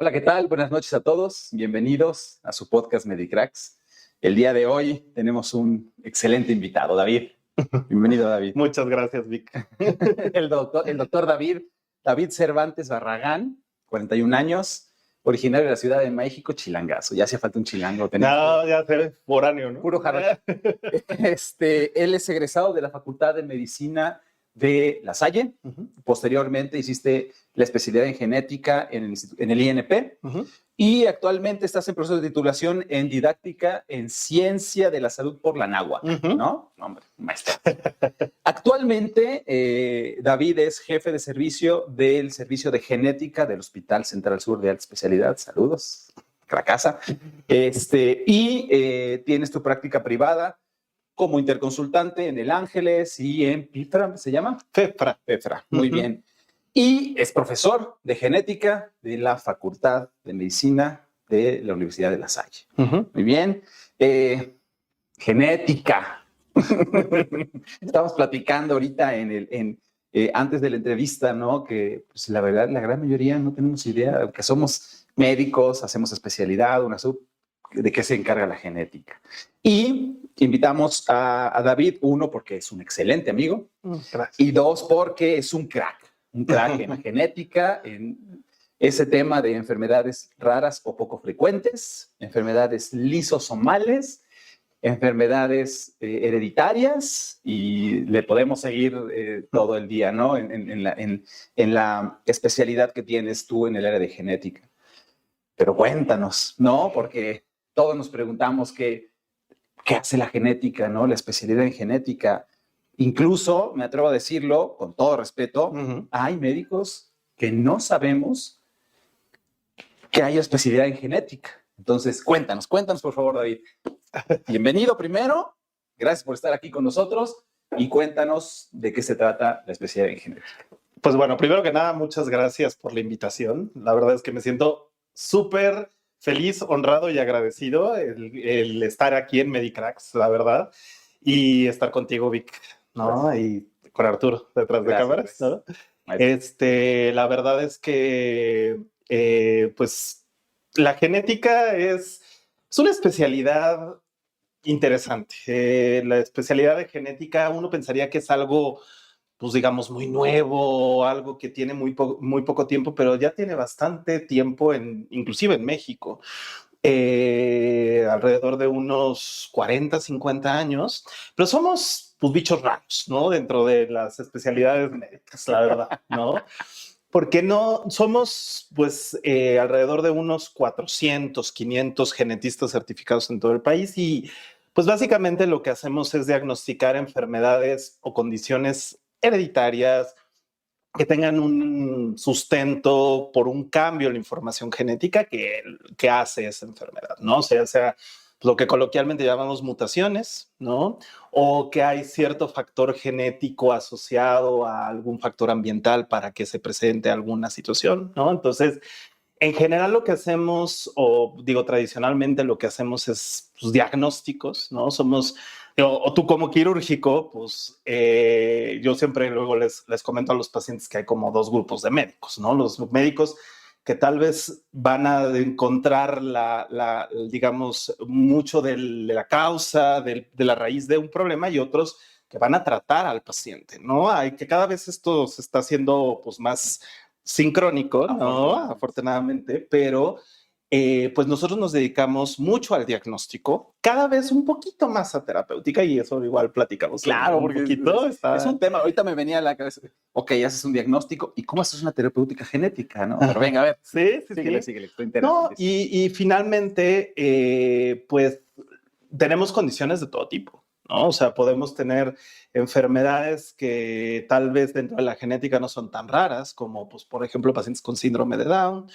Hola, ¿qué tal? Buenas noches a todos. Bienvenidos a su podcast Medicracks. El día de hoy tenemos un excelente invitado, David. Bienvenido, David. Muchas gracias, Vic. El doctor David Cervantes Barragán, 41 años, originario de la Ciudad de México, chilangazo. Ya hacía falta un chilango. No, ya sé, foráneo, ¿no? Puro jarocho. Él es egresado de la Facultad de Medicina de La Salle. Posteriormente hiciste la especialidad en genética en el INP. Y actualmente estás en proceso de titulación en didáctica en ciencia de la salud por la Náhuac, ¿no? Hombre, maestro. Actualmente, David es jefe de servicio del servicio de genética del Hospital Central Sur de Alta Especialidad. Saludos, Cracasa. Tienes tu práctica privada como interconsultante en El Ángeles y en PIFRA, ¿se llama? FEFRA. Muy bien. Y es profesor de genética de la Facultad de Medicina de la Universidad de La Salle. Muy bien. Genética. Estamos platicando ahorita antes de la entrevista, ¿no? Que pues, la verdad, la gran mayoría no tenemos idea, que somos médicos, hacemos especialidad, de qué se encarga la genética. Y invitamos a David, uno, porque es un excelente amigo, y dos, porque es un crack en la genética, en ese tema de enfermedades raras o poco frecuentes, enfermedades lisosomales, enfermedades hereditarias, y le podemos seguir todo el día, ¿no? En la especialidad que tienes tú en el área de genética. Pero cuéntanos, ¿no? Porque todos nos preguntamos qué hace la genética, ¿no? La especialidad en genética. Incluso, me atrevo a decirlo, con todo respeto, hay médicos que no sabemos que hay especialidad en genética. Entonces, cuéntanos, por favor, David. Bienvenido primero, gracias por estar aquí con nosotros y cuéntanos de qué se trata la especialidad en genética. Pues bueno, primero que nada, muchas gracias por la invitación. La verdad es que me siento súper feliz, honrado y agradecido el estar aquí en Medicracks, la verdad, y estar contigo, Vic, ¿no? Gracias. Y con Arturo detrás de cámaras, ¿no? La verdad es que, pues, la genética es una especialidad interesante. La especialidad de genética, uno pensaría que es algo, pues digamos, muy nuevo, algo que tiene muy poco tiempo, pero ya tiene bastante tiempo, inclusive en México. Alrededor de unos 40, 50 años, pero somos pues, bichos raros, ¿no? Dentro de las especialidades médicas, la verdad, ¿no? Porque no somos, pues, alrededor de unos 400, 500 genetistas certificados en todo el país y, pues, básicamente lo que hacemos es diagnosticar enfermedades o condiciones hereditarias que tengan un sustento por un cambio en la información genética que hace esa enfermedad, ¿no? O sea lo que coloquialmente llamamos mutaciones, ¿no? O que hay cierto factor genético asociado a algún factor ambiental para que se presente alguna situación, ¿no? Entonces, en general lo que hacemos, o digo tradicionalmente lo que hacemos es pues, diagnósticos, ¿no? O tú como quirúrgico, pues yo siempre luego les comento a los pacientes que hay como dos grupos de médicos, ¿no? Los médicos que tal vez van a encontrar digamos, mucho de la causa, de la raíz de un problema y otros que van a tratar al paciente, ¿no? Hay que cada vez esto se está haciendo pues más sincrónico, ¿no? Afortunadamente, pero pues nosotros nos dedicamos mucho al diagnóstico, cada vez un poquito más a terapéutica y eso igual platicamos. Claro, porque es un tema, ahorita me venía a la cabeza, ok, haces un diagnóstico y cómo haces una terapéutica genética, ¿no? Pero venga, a ver. Síguele, estoy interesado. No, y finalmente, pues tenemos condiciones de todo tipo, ¿no? O sea, podemos tener enfermedades que tal vez dentro de la genética no son tan raras, como, pues, por ejemplo, pacientes con síndrome de Down,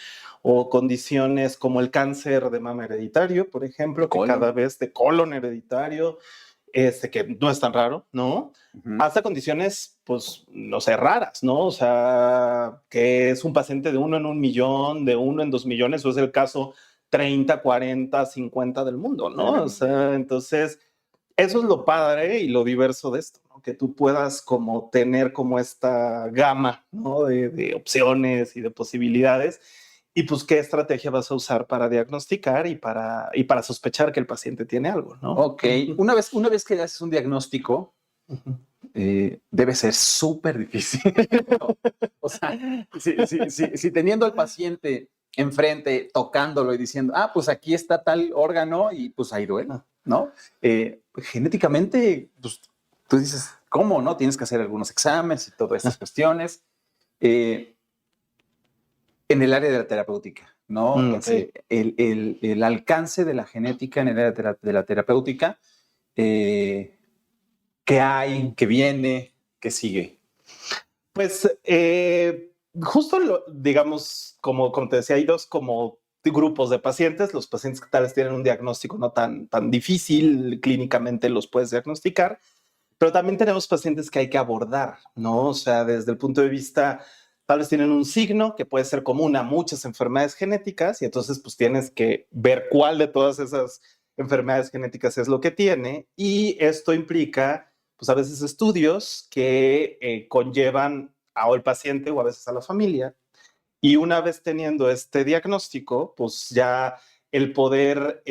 o condiciones como el cáncer de mama hereditario, por ejemplo, que cada vez de colon hereditario, que no es tan raro, ¿no? Hasta condiciones, pues, no sé, raras, ¿no? O sea, que es un paciente de 1 en 1 millón, de 1 en 2 millones, o es el caso 30, 40, 50 del mundo, ¿no? O sea, entonces, eso es lo padre y lo diverso de esto, ¿no? Que tú puedas como tener como esta gama, ¿no? De opciones y de posibilidades y pues qué estrategia vas a usar para diagnosticar y para sospechar que el paciente tiene algo, ¿no? Ok, una vez que haces un diagnóstico, debe ser súper difícil, ¿no? O sea, si teniendo al paciente enfrente, tocándolo y diciendo, pues aquí está tal órgano y pues ahí duele, ¿no? Genéticamente, pues tú dices, ¿cómo, no? Tienes que hacer algunos exámenes y todas estas cuestiones. En el área de la terapéutica, ¿no? Okay. El alcance de la genética en el área de la terapéutica, ¿qué hay? ¿Qué viene? ¿Qué sigue? Pues justo, digamos, como te decía, hay dos como grupos de pacientes. Los pacientes que tal vez tienen un diagnóstico no tan difícil, clínicamente los puedes diagnosticar, pero también tenemos pacientes que hay que abordar, ¿no? O sea, desde el punto de vista, tal vez tienen un signo que puede ser común a muchas enfermedades genéticas y entonces pues tienes que ver cuál de todas esas enfermedades genéticas es lo que tiene, y esto implica pues a veces estudios que conllevan al paciente o a veces a la familia, y una vez teniendo este diagnóstico, pues ya el poder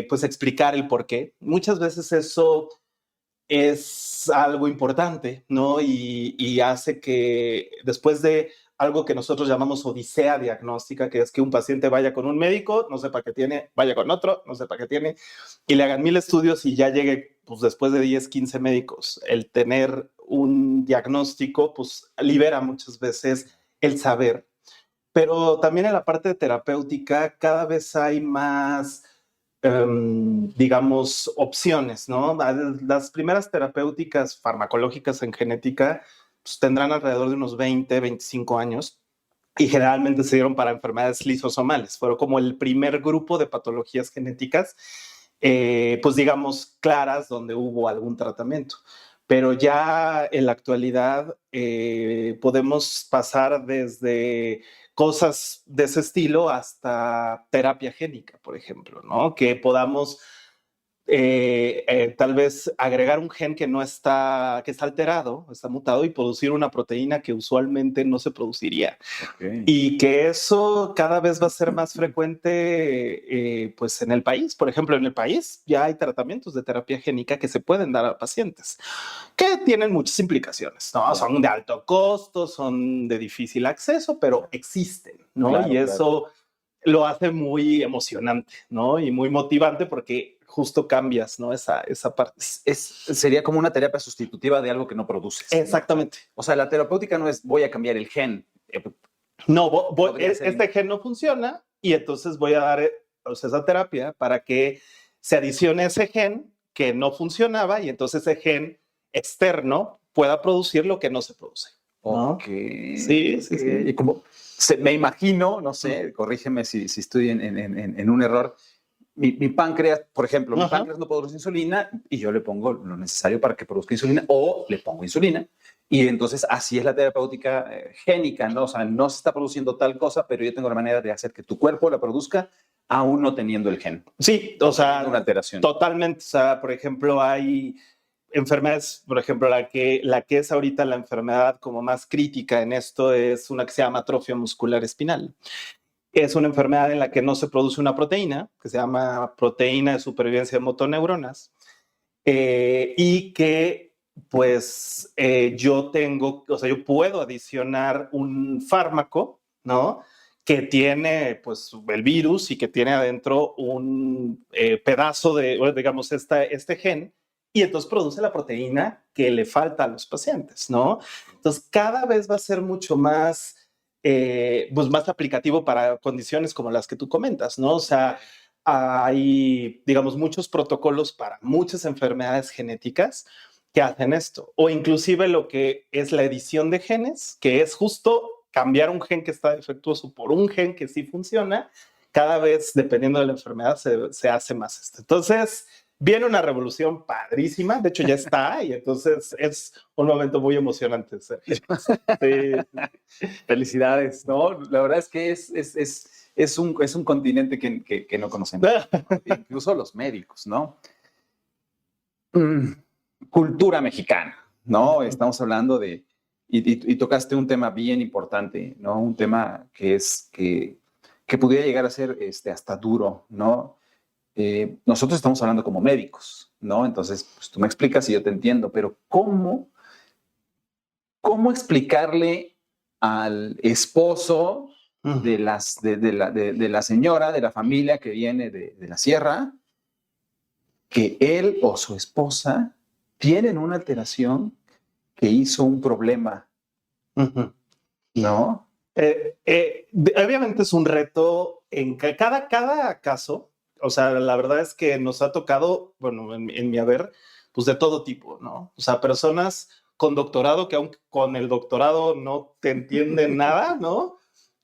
pues explicar el por qué. Muchas veces eso es algo importante, ¿no? Y hace que después de algo que nosotros llamamos odisea diagnóstica, que es que un paciente vaya con un médico, no sepa qué tiene, vaya con otro, no sepa qué tiene, y le hagan 1000 estudios y ya llegue, pues después de 10, 15 médicos, el tener un diagnóstico, pues libera muchas veces el saber. Pero también en la parte terapéutica cada vez hay más, digamos, opciones, ¿no? Las primeras terapéuticas farmacológicas en genética pues, tendrán alrededor de unos 20, 25 años y generalmente se dieron para enfermedades lisosomales. Fueron como el primer grupo de patologías genéticas, pues digamos, claras donde hubo algún tratamiento. Pero ya en la actualidad podemos pasar desde cosas de ese estilo hasta terapia génica, por ejemplo, ¿no? Que podamos tal vez agregar un gen que está alterado, está mutado, y producir una proteína que usualmente no se produciría. Okay. Y que eso cada vez va a ser más frecuente pues en el país. Por ejemplo, en el país ya hay tratamientos de terapia génica que se pueden dar a pacientes que tienen muchas implicaciones, ¿no? Claro. Son de alto costo, son de difícil acceso, pero existen, ¿no? Claro, Y eso lo hace muy emocionante, ¿no? Y muy motivante porque justo cambias, ¿no? Esa parte. Sería como una terapia sustitutiva de algo que no produces. Exactamente. O sea, la terapéutica no es voy a cambiar el gen. No, este gen no funciona y entonces voy a dar esa terapia para que se adicione ese gen que no funcionaba y entonces ese gen externo pueda producir lo que no se produce, ¿no? Ok. Sí. Y como me imagino, no sé, corrígeme si estoy en un error. Mi páncreas, por ejemplo, mi páncreas no produce insulina y yo le pongo lo necesario para que produzca insulina o le pongo insulina. Y entonces así es la terapéutica génica, ¿no? O sea, no se está produciendo tal cosa, pero yo tengo la manera de hacer que tu cuerpo la produzca aún no teniendo el gen. Sí, o sea, una alteración. Totalmente. O sea, por ejemplo, hay enfermedades, por ejemplo, la que es ahorita la enfermedad como más crítica en esto es una que se llama atrofia muscular espinal. Es una enfermedad en la que no se produce una proteína, que se llama proteína de supervivencia de motoneuronas, y que pues yo puedo adicionar un fármaco, ¿no? Que tiene pues el virus y que tiene adentro un pedazo de, digamos, este gen, y entonces produce la proteína que le falta a los pacientes, ¿no? Entonces cada vez va a ser mucho más pues más aplicativo para condiciones como las que tú comentas, ¿no? O sea, hay, digamos, muchos protocolos para muchas enfermedades genéticas que hacen esto, o inclusive lo que es la edición de genes, que es justo cambiar un gen que está defectuoso por un gen que sí funciona. Cada vez, dependiendo de la enfermedad, se hace más esto. Entonces, viene una revolución padrísima, de hecho ya está, y entonces es un momento muy emocionante. Sí. Felicidades, ¿no? La verdad es que es un continente que no conocemos, incluso los médicos, ¿no? Cultura mexicana, ¿no? Estamos hablando y tocaste un tema bien importante, ¿no? Un tema que que pudiera llegar a ser hasta duro, ¿no? Nosotros estamos hablando como médicos, ¿no? Entonces, pues, tú me explicas y yo te entiendo, pero ¿cómo explicarle al esposo de la señora, de la familia que viene de la sierra, que él o su esposa tienen una alteración que hizo un problema, ¿no? Obviamente es un reto en cada caso. O sea, la verdad es que nos ha tocado, bueno, en mi haber, pues de todo tipo, ¿no? O sea, personas con doctorado que aún con el doctorado no te entienden nada, ¿no?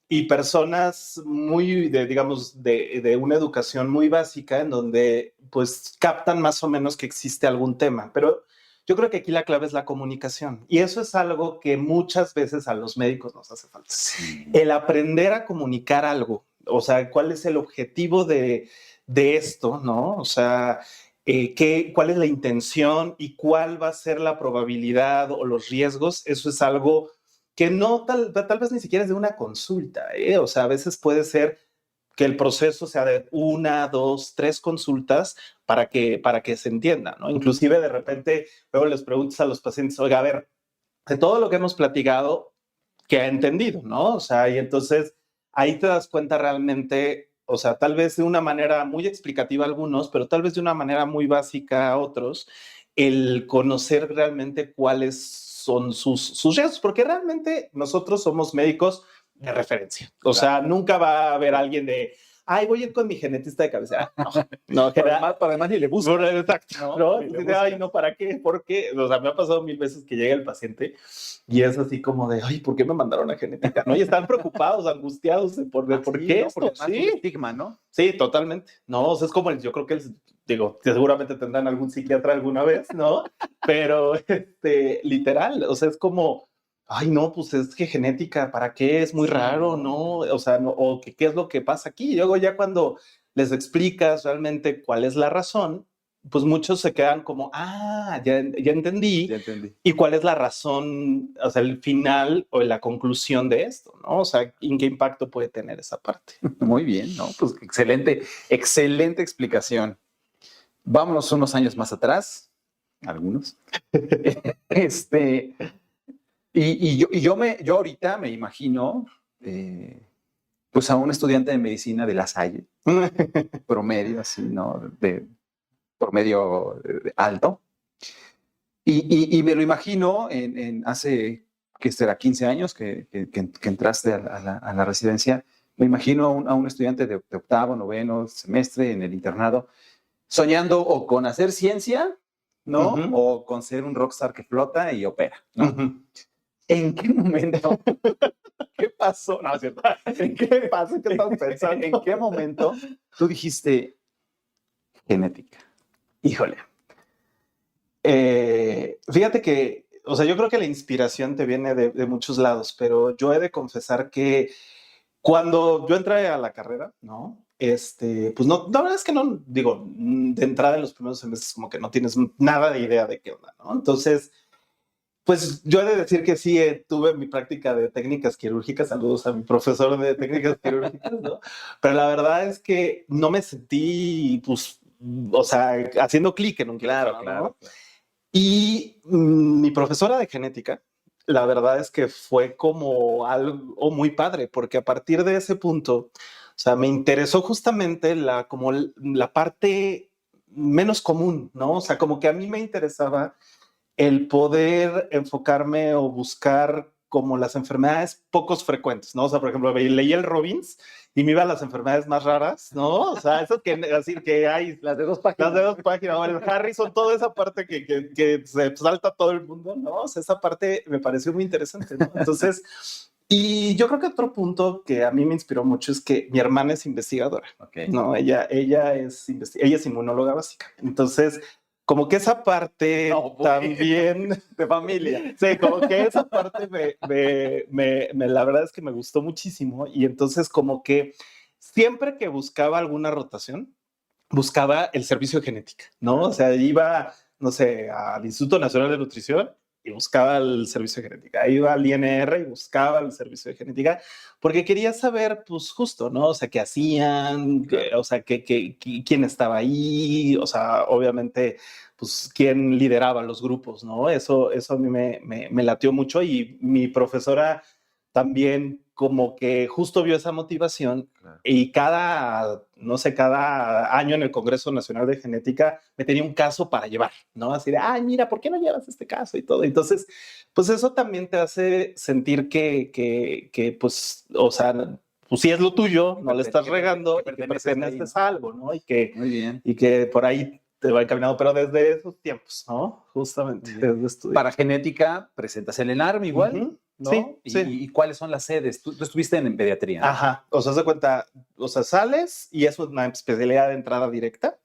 Y personas muy, digamos, de una educación muy básica en donde pues captan más o menos que existe algún tema. Pero yo creo que aquí la clave es la comunicación. Y eso es algo que muchas veces a los médicos nos hace falta. Sí. El aprender a comunicar algo. O sea, ¿cuál es el objetivo de esto, no? O sea, ¿cuál es la intención y cuál va a ser la probabilidad o los riesgos? Eso es algo que no tal vez ni siquiera es de una consulta, ¿eh? O sea, a veces puede ser que el proceso sea de 1, 2, 3 consultas para que se entienda, ¿no? Inclusive de repente luego les preguntas a los pacientes, oiga, a ver, de todo lo que hemos platicado, ¿qué ha entendido, no? O sea, y entonces ahí te das cuenta realmente, o sea, tal vez de una manera muy explicativa a algunos, pero tal vez de una manera muy básica a otros, el conocer realmente cuáles son sus riesgos, porque realmente nosotros somos médicos de referencia. O sea, nunca va a haber alguien de, ay, voy a ir con mi genetista de cabecera. No, para además ni le busco. Exacto. ¿No? Dice, ay, no, ¿para qué? ¿Por qué? O sea, me ha pasado 1000 veces que llega el paciente y es así como de, ay, ¿por qué me mandaron a genética? ¿No? Y están preocupados, angustiados por qué ¿no? esto. Sí, un estigma, ¿no? Sí, totalmente. No, o sea, es como, yo creo que, digo, que seguramente tendrán algún psiquiatra alguna vez, ¿no? Pero, literal, o sea, es como, ay, no, pues es que genética, ¿para qué? Es muy raro, ¿no? O sea, no, o qué es lo que pasa aquí. Y luego ya cuando les explicas realmente cuál es la razón, pues muchos se quedan como, ya entendí. Ya entendí. ¿Y cuál es la razón, o sea, el final o la conclusión de esto, ¿no? O sea, ¿en qué impacto puede tener esa parte? Muy bien, ¿no? Pues excelente, excelente explicación. Vámonos unos años más atrás, algunos. Yo ahorita me imagino, pues a un estudiante de medicina de La Salle, promedio, así, ¿no? De promedio alto. Y me lo imagino hace, que será 15 años que entraste a la residencia. Me imagino a un estudiante de octavo, noveno semestre en el internado, soñando o con hacer ciencia, ¿no? O con ser un rockstar que flota y opera, ¿no? ¿En qué momento? ¿Qué pasó? No, es cierto. ¿En qué pasó? ¿Qué estás pensando? ¿En qué momento tú dijiste genética? Híjole. Fíjate que, o sea, yo creo que la inspiración te viene de muchos lados, pero yo he de confesar que cuando yo entré a la carrera, ¿no? Pues no, la verdad es que no, digo, de entrada en los primeros semestres como que no tienes nada de idea de qué onda, ¿no? Entonces, pues yo he de decir que sí, tuve mi práctica de técnicas quirúrgicas, saludos a mi profesor de técnicas quirúrgicas, ¿no? Pero la verdad es que no me sentí, pues, o sea, haciendo clic en un Claro, ¿no? claro. Y mi profesora de genética, la verdad es que fue como algo muy padre, porque a partir de ese punto, o sea, me interesó justamente como la parte menos común, ¿no? O sea, como que a mí me interesaba el poder enfocarme o buscar como las enfermedades pocos frecuentes, ¿no? O sea, por ejemplo, leí el Robbins y me iba a las enfermedades más raras, ¿no? O sea, eso que decir que hay las de 2 páginas. Las de 2 páginas, o el Harrison, toda esa parte que se salta todo el mundo, ¿no? O sea, esa parte me pareció muy interesante, ¿no? Entonces, y yo creo que otro punto que a mí me inspiró mucho es que mi hermana es investigadora, Okay. ¿no? Ella es inmunóloga básica. Entonces, como que esa parte también de familia. Sí, como que esa parte la verdad es que me gustó muchísimo y entonces como que siempre que buscaba alguna rotación, buscaba el servicio de genética, ¿no? O sea, iba, no sé, al Instituto Nacional de Nutrición y buscaba el servicio de genética. Iba al INR y buscaba el servicio de genética porque quería saber, pues justo, ¿no? O sea, qué hacían, o sea, quién estaba ahí, o sea, obviamente, pues quién lideraba los grupos, ¿no? Eso a mí me latió mucho y mi profesora también como que justo vio esa motivación y no sé, cada año en el Congreso Nacional de Genética me tenía un caso para llevar, ¿no? Así de, ay, mira, ¿por qué no llevas este caso y todo? Entonces, pues eso también te hace sentir que pues, o sea, pues si es lo tuyo, no le estás regando y que perteneces a algo, ¿no? Muy bien. Y que por ahí te va encaminado, pero desde esos tiempos, ¿no? Justamente. Para genética, presentas el ENARM igual, ¿no? Sí, ¿Y cuáles son las sedes? Tú estuviste en pediatría, ¿no? Ajá, o sea, se cuenta, o sea, sales y eso es una especialidad de entrada directa.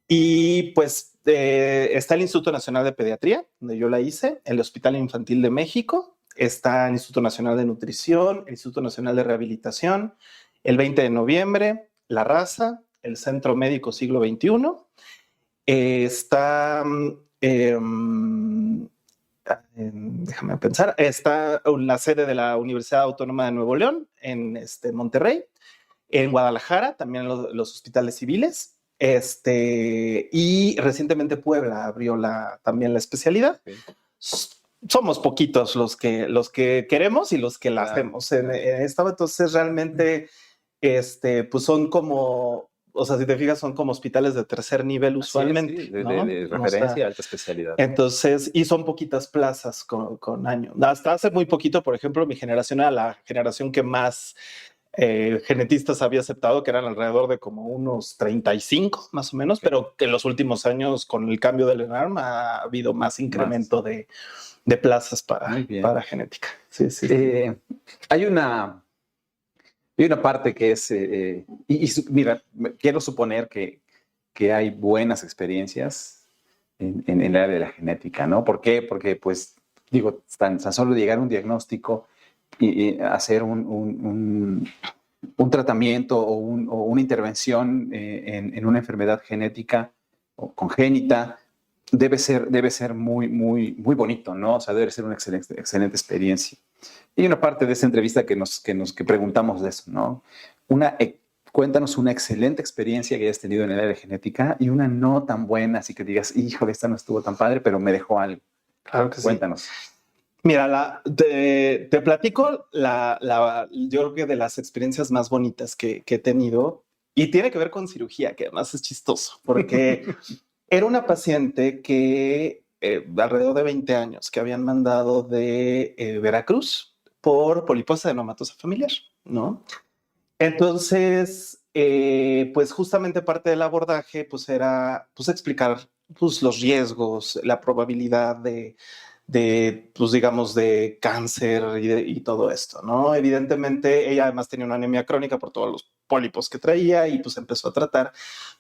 Y pues está el Instituto Nacional de Pediatría, donde yo la hice, el Hospital Infantil de México, está el Instituto Nacional de Nutrición, el Instituto Nacional de Rehabilitación, el 20 de noviembre, La Raza, el Centro Médico Siglo XXI, está, déjame pensar, está la sede de la Universidad Autónoma de Nuevo León en Monterrey, en Guadalajara, también los hospitales civiles, y recientemente Puebla abrió también la especialidad. Okay. Somos poquitos los que queremos y los que la hacemos en esta, entonces realmente pues son como, o sea, si te fijas, son como hospitales de tercer nivel usualmente. Sí, ¿no? de referencia, o sea, alta especialidad. Entonces, y son poquitas plazas con años. Hasta hace muy poquito, por ejemplo, mi generación era la generación que más genetistas había aceptado, que eran alrededor de como unos 35 más o menos, okay. Pero que en los últimos años con el cambio del ENARM ha habido más incremento de plazas para genética. Sí. Hay una parte que es, mira, quiero suponer que hay buenas experiencias en el área de la genética, ¿no? ¿Por qué? Porque, pues, digo, tan solo llegar a un diagnóstico y hacer un tratamiento o una intervención en una enfermedad genética o congénita debe ser muy, muy, muy bonito, ¿no? O sea, debe ser una excelente experiencia. Y una parte de esta entrevista que preguntamos de eso, ¿no? Cuéntanos una excelente experiencia que hayas tenido en el área de genética y una no tan buena, así que digas, híjole, esta no estuvo tan padre, pero me dejó algo. Claro que Cuéntanos. Sí. Mira, te platico yo creo que de las experiencias más bonitas que he tenido y tiene que ver con cirugía, que además es chistoso, porque era una paciente que alrededor de 20 años que habían mandado de Veracruz por poliposis adenomatosa familiar, ¿no? Entonces, pues justamente parte del abordaje pues era pues explicar pues los riesgos, la probabilidad de pues digamos, de cáncer y todo esto, ¿no? Evidentemente, ella además tenía una anemia crónica por todos los pólipos que traía y pues empezó a tratar,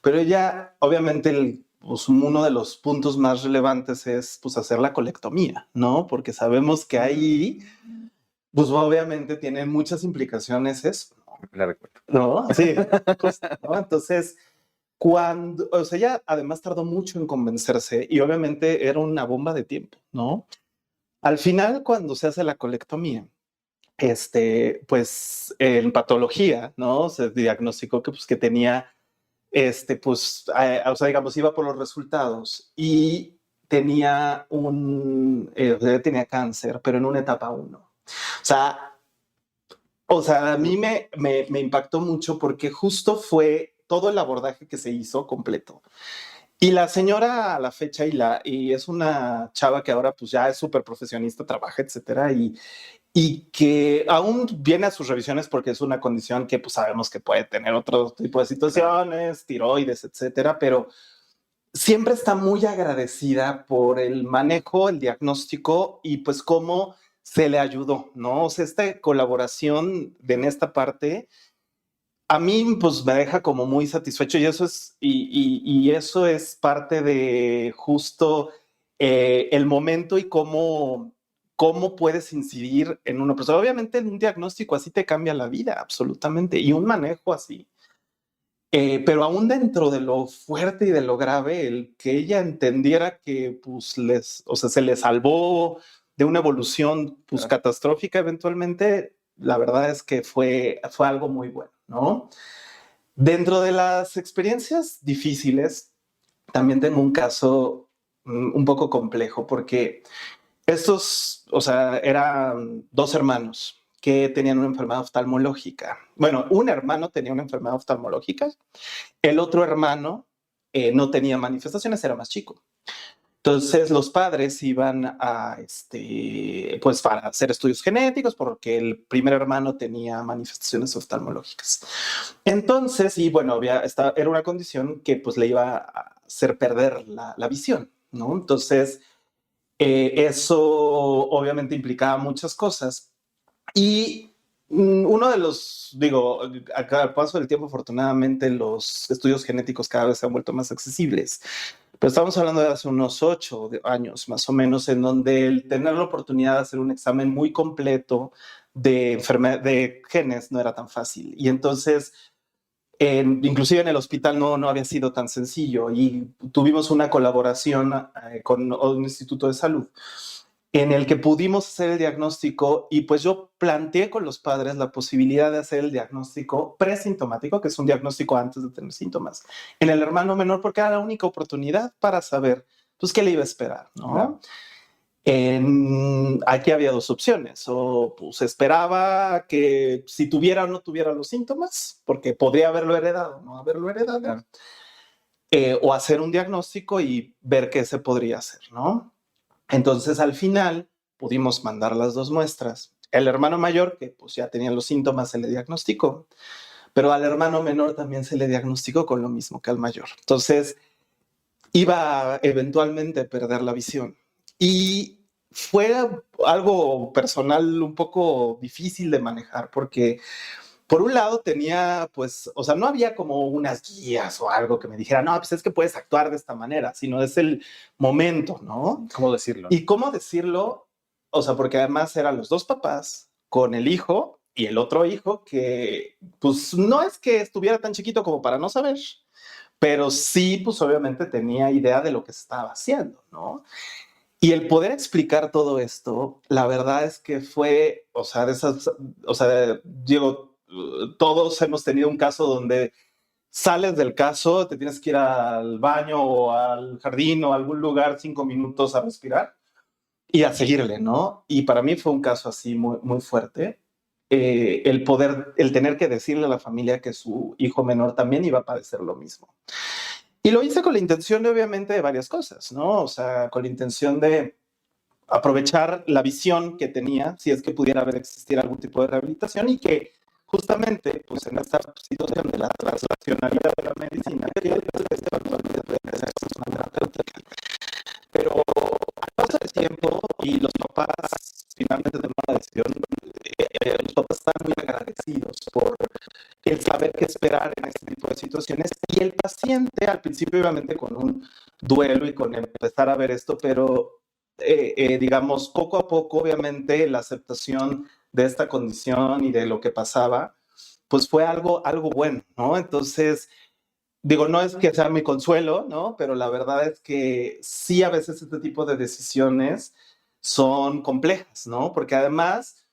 pero ella, obviamente, pues uno de los puntos más relevantes es pues hacer la colectomía, ¿no? Porque sabemos que ahí, pues obviamente tiene muchas implicaciones eso. La recuerdo. ¿No? Sí, justo, ¿no? Entonces, o sea, ella además tardó mucho en convencerse y obviamente era una bomba de tiempo, ¿no? Al final, cuando se hace la colectomía, pues en patología, ¿no? Se diagnosticó que tenía, pues, o sea, digamos, iba por los resultados y tenía tenía cáncer, pero en una etapa 1. O sea, a mí me impactó mucho porque justo fue todo el abordaje que se hizo completo. Y la señora a la fecha y es una chava que ahora pues ya es súper profesionista, trabaja, etcétera, y que aún viene a sus revisiones porque es una condición que pues sabemos que puede tener otro tipo de situaciones, tiroides, etcétera, pero siempre está muy agradecida por el manejo, el diagnóstico y pues cómo se le ayudó, ¿no? O sea, esta colaboración en esta parte a mí pues me deja como muy satisfecho y eso es parte de justo el momento y cómo puedes incidir en una persona. Obviamente en un diagnóstico así te cambia la vida absolutamente y un manejo así Pero aún dentro de lo fuerte y de lo grave, el que ella entendiera que pues o sea, se le salvó de una evolución pues catastrófica eventualmente, la verdad es que fue algo muy bueno, ¿no? Dentro de las experiencias difíciles, también tengo un caso un poco complejo porque estos, o sea, eran dos hermanos que tenían una enfermedad oftalmológica. Bueno, un hermano tenía una enfermedad oftalmológica, el otro hermano no tenía manifestaciones, era más chico. Entonces los padres iban a, pues para hacer estudios genéticos porque el primer hermano tenía manifestaciones oftalmológicas. Entonces, y bueno, era una condición que pues le iba a hacer perder la visión, ¿no? Entonces, eso obviamente implicaba muchas cosas. Y uno de los, digo, al paso del tiempo, afortunadamente, los estudios genéticos cada vez se han vuelto más accesibles. Pero estamos hablando de hace unos 8 años, más o menos, en donde el tener la oportunidad de hacer un examen muy completo de genes no era tan fácil. Y entonces, inclusive en el hospital no había sido tan sencillo. Y tuvimos una colaboración con un instituto de salud en el que pudimos hacer el diagnóstico y pues yo planteé con los padres la posibilidad de hacer el diagnóstico presintomático, que es un diagnóstico antes de tener síntomas, en el hermano menor porque era la única oportunidad para saber pues qué le iba a esperar, ¿no? Claro. Aquí había dos opciones, o pues esperaba que si tuviera o no tuviera los síntomas, porque podría haberlo heredado, no haberlo heredado, claro. O hacer un diagnóstico y ver qué se podría hacer, ¿no? Entonces, al final, pudimos mandar las dos muestras. El hermano mayor, que pues ya tenía los síntomas, se le diagnosticó, pero al hermano menor también se le diagnosticó con lo mismo que al mayor. Entonces, iba eventualmente a perder la visión. Y fue algo personal un poco difícil de manejar, porque por un lado tenía, pues, o sea, no había como unas guías o algo que me dijera, no, pues es que puedes actuar de esta manera, sino es el momento, ¿no? ¿Cómo decirlo? Y cómo decirlo, o sea, porque además eran los dos papás con el hijo y el otro hijo que, pues, no es que estuviera tan chiquito como para no saber, pero sí, pues, obviamente tenía idea de lo que estaba haciendo, ¿no? Y el poder explicar todo esto, la verdad es que fue, o sea, de esas, o sea, digo, todos hemos tenido un caso donde sales del caso, te tienes que ir al baño o al jardín o a algún lugar 5 minutos a respirar y a seguirle, ¿no? Y para mí fue un caso así muy, muy fuerte. El tener que decirle a la familia que su hijo menor también iba a padecer lo mismo. Y lo hice con la intención de, obviamente, de varias cosas, ¿no? O sea, con la intención de aprovechar la visión que tenía, si es que pudiera haber existir algún tipo de rehabilitación y que justamente, pues en esta situación de la translacionalidad de la medicina, que actualmente puede ser una terapéutica. Pero al paso del tiempo y los papás finalmente toman la decisión, los papás están muy agradecidos por el saber qué esperar en este tipo de situaciones y el paciente al principio obviamente con un duelo y con empezar a ver esto, pero digamos poco a poco obviamente la aceptación de esta condición y de lo que pasaba, pues fue algo bueno, ¿no? Entonces, digo, no es que sea mi consuelo, ¿no? Pero la verdad es que sí, a veces este tipo de decisiones son complejas, ¿no? Porque además,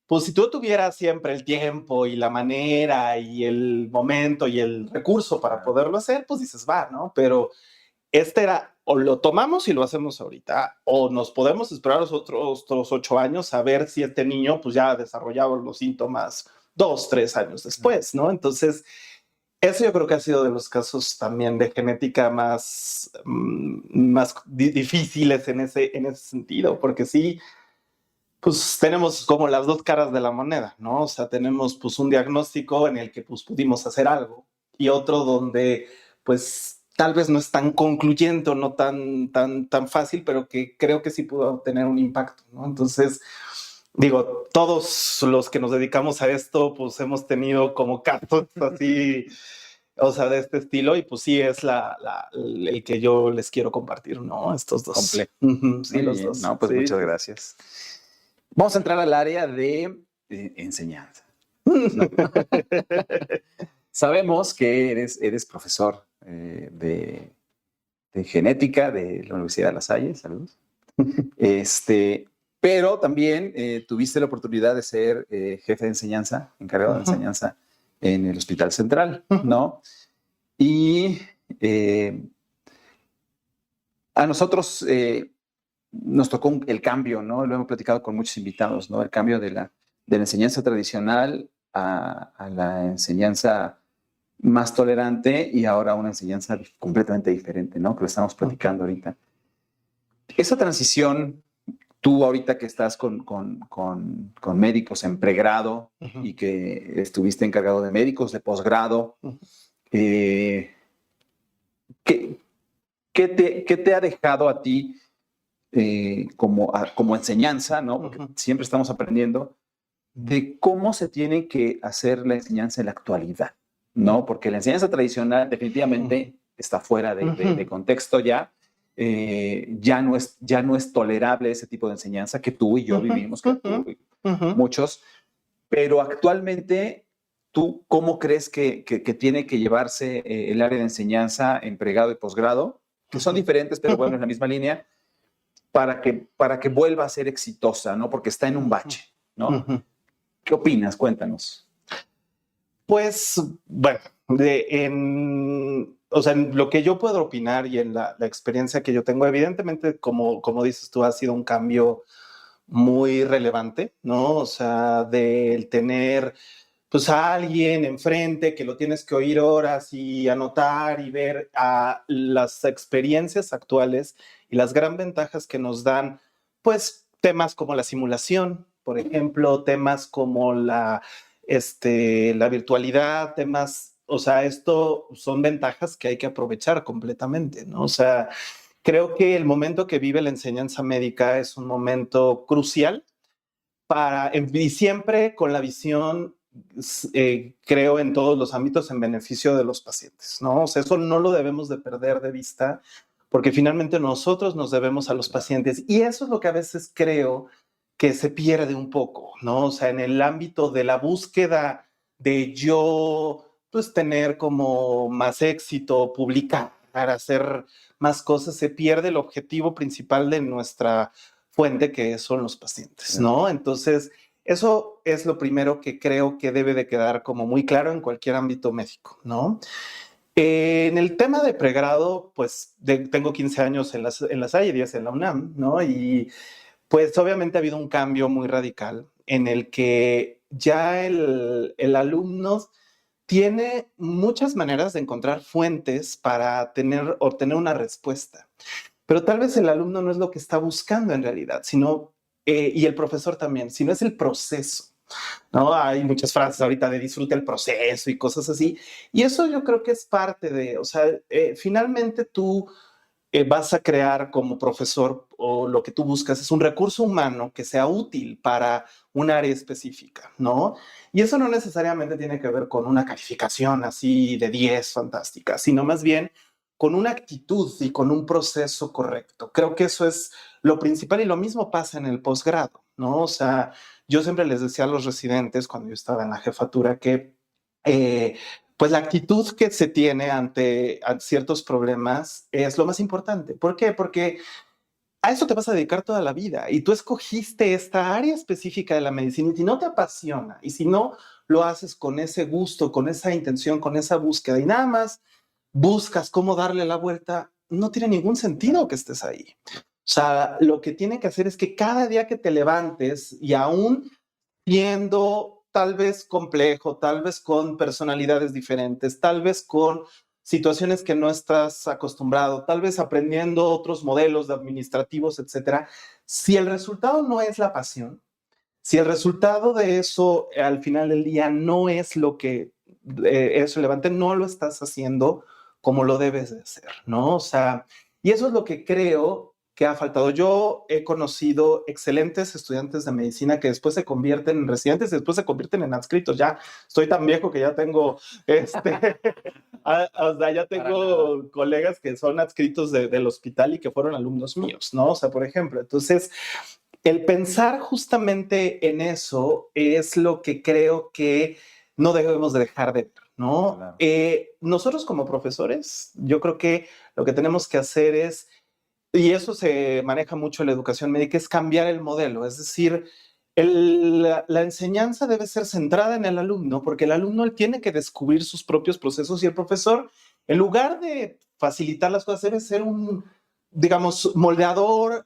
pues si tú tuvieras siempre el tiempo y la manera y el momento y el recurso para poderlo hacer, pues dices, va, ¿no? Pero este era, o lo tomamos y lo hacemos ahorita, o nos podemos esperar los otros 8 años a ver si este niño pues ya ha desarrollado los síntomas 2, 3 años después, ¿no? Entonces, eso yo creo que ha sido de los casos también de genética más difíciles en ese sentido, porque sí, pues tenemos como las dos caras de la moneda, ¿no? O sea, tenemos pues un diagnóstico en el que pues pudimos hacer algo y otro donde pues tal vez no es tan concluyente o no tan fácil, pero que creo que sí pudo tener un impacto, ¿no? Entonces, digo, todos los que nos dedicamos a esto, pues hemos tenido como casos así, o sea, de este estilo, y pues sí es el que yo les quiero compartir, ¿no? Estos dos. Completo. Sí, los dos. No, pues sí, muchas gracias. Vamos a entrar al área de enseñanza. No. sabemos que eres profesor de genética de la Universidad de La Salle, saludos. Pero también tuviste la oportunidad de ser jefe de enseñanza, encargado de enseñanza en el Hospital Central, ¿no? Y a nosotros nos tocó el cambio, ¿no? Lo hemos platicado con muchos invitados, ¿no? El cambio de la enseñanza tradicional a la enseñanza más tolerante y ahora una enseñanza completamente diferente, ¿no? Que lo estamos platicando ahorita. Esa transición, tú ahorita que estás con médicos en pregrado y que estuviste encargado de médicos de posgrado, ¿qué te ha dejado a ti como enseñanza, ¿no? Porque siempre estamos aprendiendo de cómo se tiene que hacer la enseñanza en la actualidad, ¿no? Porque la enseñanza tradicional definitivamente está fuera de contexto ya. Ya no es tolerable ese tipo de enseñanza que tú y yo vivimos, que tú y muchos. Pero actualmente, ¿tú cómo crees que tiene que llevarse el área de enseñanza en pregrado y posgrado? Que son diferentes, pero bueno, en la misma línea, para que vuelva a ser exitosa, ¿no? Porque está en un bache, ¿no? ¿Qué opinas? Cuéntanos. Pues, bueno, o sea, en lo que yo puedo opinar y en la experiencia que yo tengo, evidentemente, como dices tú, ha sido un cambio muy relevante, ¿no? O sea, del tener pues a alguien enfrente que lo tienes que oír horas y anotar y ver a las experiencias actuales y las gran ventajas que nos dan, pues temas como la simulación, por ejemplo, temas como la virtualidad, temas, o sea, esto son ventajas que hay que aprovechar completamente, ¿no? O sea, creo que el momento que vive la enseñanza médica es un momento crucial y siempre con la visión, creo, en todos los ámbitos en beneficio de los pacientes, ¿no? O sea, eso no lo debemos de perder de vista porque finalmente nosotros nos debemos a los pacientes y eso es lo que a veces creo que se pierde un poco, ¿no? O sea, en el ámbito de la búsqueda de yo, pues tener como más éxito, publicar, hacer más cosas, se pierde el objetivo principal de nuestra fuente, que son los pacientes, ¿no? Entonces, eso es lo primero que creo que debe de quedar como muy claro en cualquier ámbito médico, ¿no? En el tema de pregrado, pues tengo 15 años en la Salle y 10 en la UNAM, ¿no? Y pues obviamente ha habido un cambio muy radical en el que ya el alumno tiene muchas maneras de encontrar fuentes para obtener una respuesta. Pero tal vez el alumno no es lo que está buscando en realidad, sino, y el profesor también, sino es el proceso. ¿No? Hay muchas frases ahorita de disfruta el proceso y cosas así. Y eso yo creo que es parte de, o sea, finalmente tú vas a crear como profesor o lo que tú buscas es un recurso humano que sea útil para un área específica, ¿no? Y eso no necesariamente tiene que ver con una calificación así de 10 fantástica, sino más bien con una actitud y con un proceso correcto. Creo que eso es lo principal y lo mismo pasa en el posgrado, ¿no? O sea, yo siempre les decía a los residentes cuando yo estaba en la jefatura que pues la actitud que se tiene ante ciertos problemas es lo más importante. ¿Por qué? Porque a eso te vas a dedicar toda la vida y tú escogiste esta área específica de la medicina y si no te apasiona y si no lo haces con ese gusto, con esa intención, con esa búsqueda y nada más buscas cómo darle la vuelta, no tiene ningún sentido que estés ahí. O sea, lo que tiene que hacer es que cada día que te levantes y aún siendo tal vez complejo, tal vez con personalidades diferentes, tal vez con situaciones que no estás acostumbrado, tal vez aprendiendo otros modelos de administrativos, etcétera. Si el resultado no es la pasión, si el resultado de eso al final del día no es lo que es relevante, no lo estás haciendo como lo debes de hacer, ¿no? O sea, y eso es lo que creo que ha faltado. Yo he conocido excelentes estudiantes de medicina que después se convierten en residentes y después se convierten en adscritos. Ya estoy tan viejo que ya tengo, o sea, ya tengo colegas que son adscritos del hospital y que fueron alumnos míos, ¿no? O sea, por ejemplo, entonces el pensar justamente en eso es lo que creo que no debemos de dejar de ver, ¿no? Claro. Nosotros como profesores, yo creo que lo que tenemos que hacer es, y eso se maneja mucho en la educación médica, es cambiar el modelo, es decir, la enseñanza debe ser centrada en el alumno, porque el alumno él tiene que descubrir sus propios procesos y el profesor, en lugar de facilitar las cosas, debe ser un, digamos, moldeador,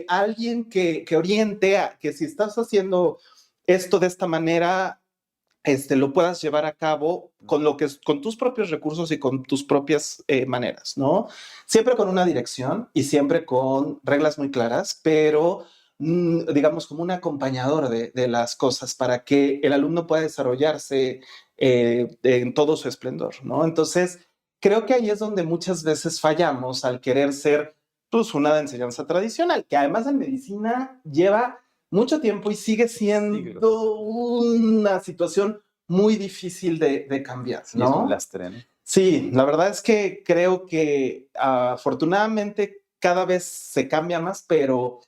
alguien que oriente a que si estás haciendo esto de esta manera, lo puedas llevar a cabo con lo que es, con tus propios recursos y con tus propias maneras, ¿no? Siempre con una dirección y siempre con reglas muy claras, pero digamos como un acompañador de las cosas para que el alumno pueda desarrollarse en todo su esplendor, ¿no? Entonces, creo que ahí es donde muchas veces fallamos al querer ser, pues, una enseñanza tradicional, que además en medicina lleva mucho tiempo y sigue siendo una situación muy difícil de cambiar, Sí, es un ¿no? lastre, ¿no? Sí, la verdad es que creo que afortunadamente cada vez se cambia más, pero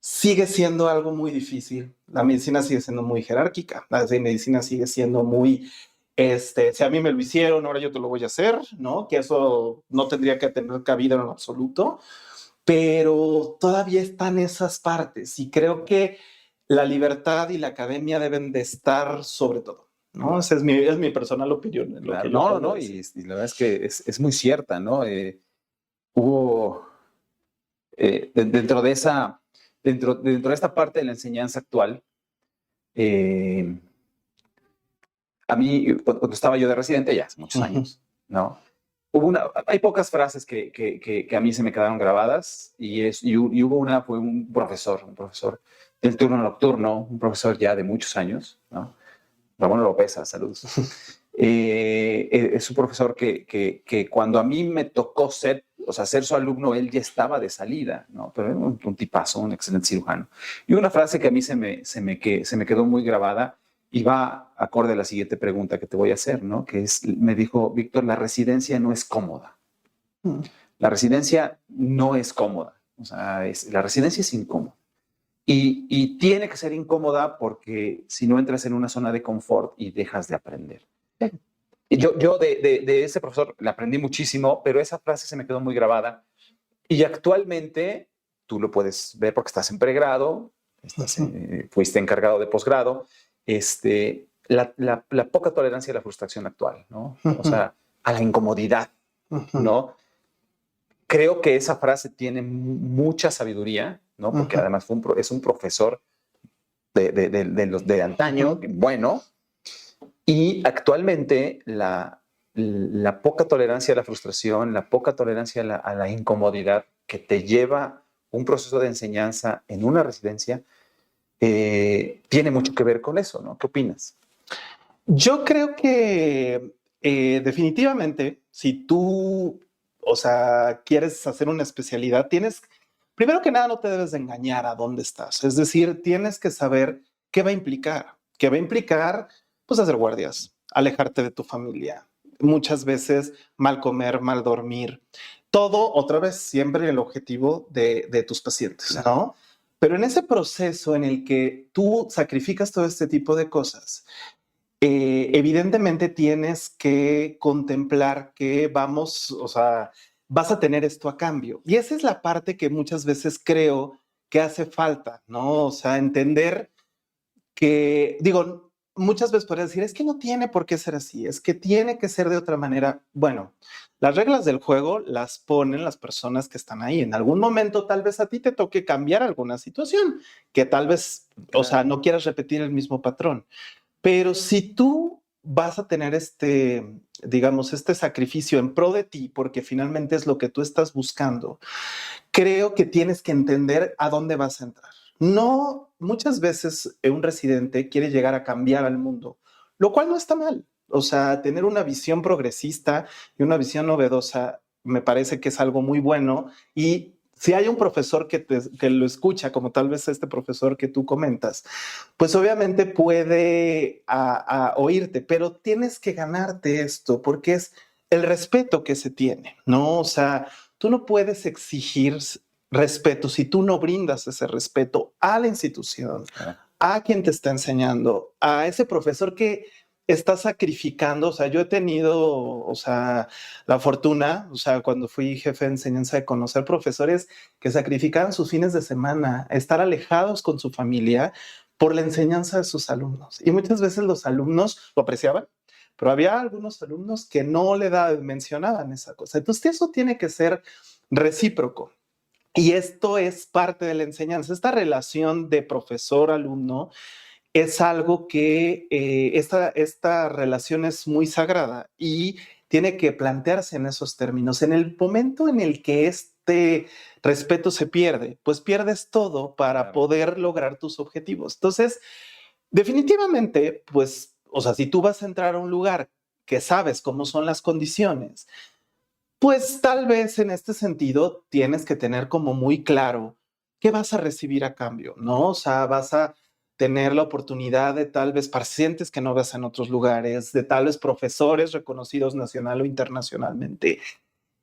sigue siendo algo muy difícil. La medicina sigue siendo muy jerárquica, la medicina sigue siendo muy, si a mí me lo hicieron, ahora yo te lo voy a hacer, ¿no? Que eso no tendría que tener cabida en lo absoluto, pero todavía están esas partes y creo que la libertad y la academia deben de estar sobre todo, ¿no? Esa es mi personal opinión. En lo Claro, que yo no, puedo no, decir. y la verdad es que es muy cierta, ¿no? Hubo dentro de esa, dentro de esta parte de la enseñanza actual, eh, a mí, cuando estaba yo de residente, ya hace muchos años, ¿no? Hay pocas frases que a mí se me quedaron grabadas y hubo una, fue un profesor del turno nocturno, un profesor ya de muchos años, ¿no? Ramón López, saludos. Es un profesor que cuando a mí me tocó ser, o sea, ser su alumno, él ya estaba de salida, ¿no? Pero era un tipazo, un excelente cirujano. Y una frase que a mí se me quedó muy grabada y va acorde a la siguiente pregunta que te voy a hacer, ¿no? Que es, me dijo, Víctor, la residencia no es cómoda. La residencia no es cómoda. O sea, la residencia es incómoda. Y tiene que ser incómoda porque si no entras en una zona de confort y dejas de aprender. Yo de ese profesor le aprendí muchísimo, pero esa frase se me quedó muy grabada. Y actualmente tú lo puedes ver porque estás en pregrado, fuiste encargado de posgrado, la poca tolerancia a la frustración actual, ¿no? O sea, a la incomodidad, ¿no? Creo que esa frase tiene mucha sabiduría, ¿no? Porque además es un profesor de los de antaño, bueno, y actualmente la poca tolerancia a la frustración, la poca tolerancia a la incomodidad que te lleva un proceso de enseñanza en una residencia, tiene mucho que ver con eso, ¿no? ¿Qué opinas? Yo creo que definitivamente, si tú, o sea, quieres hacer una especialidad, primero que nada, no te debes de engañar a dónde estás. Es decir, tienes que saber qué va a implicar. ¿Qué va a implicar? Pues hacer guardias, alejarte de tu familia, muchas veces mal comer, mal dormir. Todo, otra vez, siempre el objetivo de tus pacientes, ¿no? Pero en ese proceso en el que tú sacrificas todo este tipo de cosas, evidentemente tienes que contemplar que vamos, o sea, vas a tener esto a cambio. Y esa es la parte que muchas veces creo que hace falta, ¿no? O sea, entender que, digo, muchas veces podrías decir, es que no tiene por qué ser así, es que tiene que ser de otra manera. Bueno, las reglas del juego las ponen las personas que están ahí. En algún momento tal vez a ti te toque cambiar alguna situación, que tal vez, o sea, no quieras repetir el mismo patrón. Pero si tú vas a tener digamos, este sacrificio en pro de ti, porque finalmente es lo que tú estás buscando, creo que tienes que entender a dónde vas a entrar. No, muchas veces un residente quiere llegar a cambiar al mundo, lo cual no está mal. O sea, tener una visión progresista y una visión novedosa me parece que es algo muy bueno. Y si hay un profesor que lo escucha, como tal vez este profesor que tú comentas, pues obviamente puede oírte, pero tienes que ganarte esto porque es el respeto que se tiene, ¿no? O sea, tú no puedes exigir respeto si tú no brindas ese respeto a la institución, a quien te está enseñando, a ese profesor que estás sacrificando, o sea, yo he tenido, o sea, la fortuna, o sea, cuando fui jefe de enseñanza de conocer profesores que sacrificaban sus fines de semana, estar alejados con su familia por la enseñanza de sus alumnos. Y muchas veces los alumnos lo apreciaban, pero había algunos alumnos que no mencionaban esa cosa. Entonces, eso tiene que ser recíproco. Y esto es parte de la enseñanza, esta relación de profesor-alumno es algo que esta relación es muy sagrada y tiene que plantearse en esos términos. En el momento en el que este respeto se pierde, pues pierdes todo para poder lograr tus objetivos. Entonces, definitivamente, pues, o sea, si tú vas a entrar a un lugar que sabes cómo son las condiciones, pues tal vez en este sentido tienes que tener como muy claro qué vas a recibir a cambio, ¿no? O sea, vas a tener la oportunidad de tal vez pacientes que no ves en otros lugares, de tal vez profesores reconocidos nacional o internacionalmente,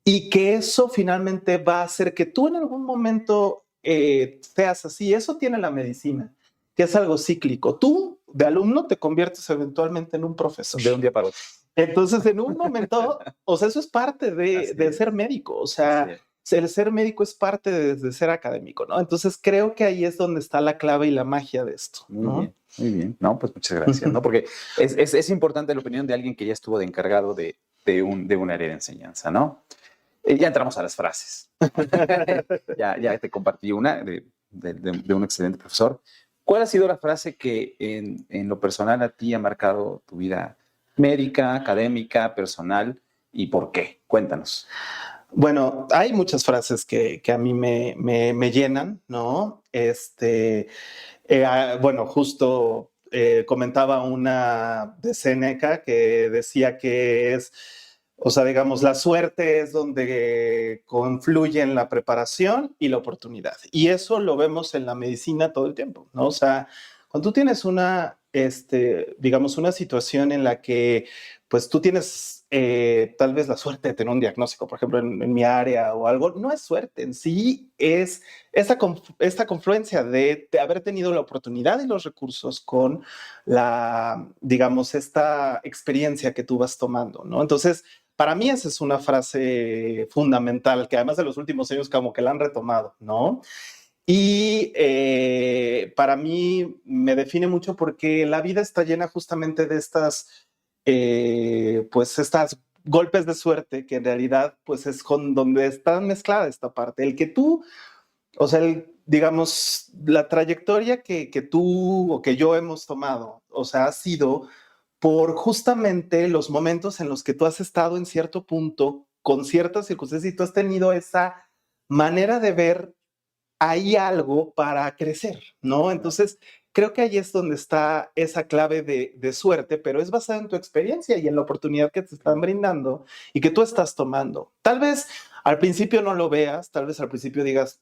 y que eso finalmente va a hacer que tú en algún momento seas así. Eso tiene la medicina, que es algo cíclico. Tú, de alumno, te conviertes eventualmente en un profesor. De un día para otro. Entonces, en un momento, o sea, eso es parte de ser médico, o sea, el ser médico es parte de ser académico, ¿no? Entonces, creo que ahí es donde está la clave y la magia de esto, ¿no? Muy bien, muy bien. No, pues muchas gracias, ¿no? Porque es importante la opinión de alguien que ya estuvo de encargado de un área de enseñanza, ¿no? Ya entramos a las frases. ya te compartí una de un excelente profesor. ¿Cuál ha sido la frase que en lo personal a ti ha marcado tu vida médica, académica, personal y por qué? Cuéntanos. Bueno, hay muchas frases que a mí me llenan, ¿no? Bueno, justo comentaba una de Séneca que decía que es, o sea, digamos, la suerte es donde confluyen la preparación y la oportunidad. Y eso lo vemos en la medicina todo el tiempo, ¿no? O sea, cuando tú tienes digamos, una situación en la que, pues tú tienes tal vez la suerte de tener un diagnóstico, por ejemplo, en mi área o algo, no es suerte en sí, es esta confluencia de haber tenido la oportunidad y los recursos con digamos, esta experiencia que tú vas tomando, ¿no? Entonces, para mí esa es una frase fundamental que además de los últimos años como que la han retomado, ¿no? Y para mí me define mucho porque la vida está llena justamente de pues estas golpes de suerte que en realidad pues es con donde está mezclada esta parte. El que tú, o sea, digamos, la trayectoria que tú o que yo hemos tomado, o sea, ha sido por justamente los momentos en los que tú has estado en cierto punto con ciertas circunstancias y tú has tenido esa manera de ver hay algo para crecer, ¿no? Entonces, creo que ahí es donde está esa clave de suerte, pero es basada en tu experiencia y en la oportunidad que te están brindando y que tú estás tomando. Tal vez al principio no lo veas, tal vez al principio digas,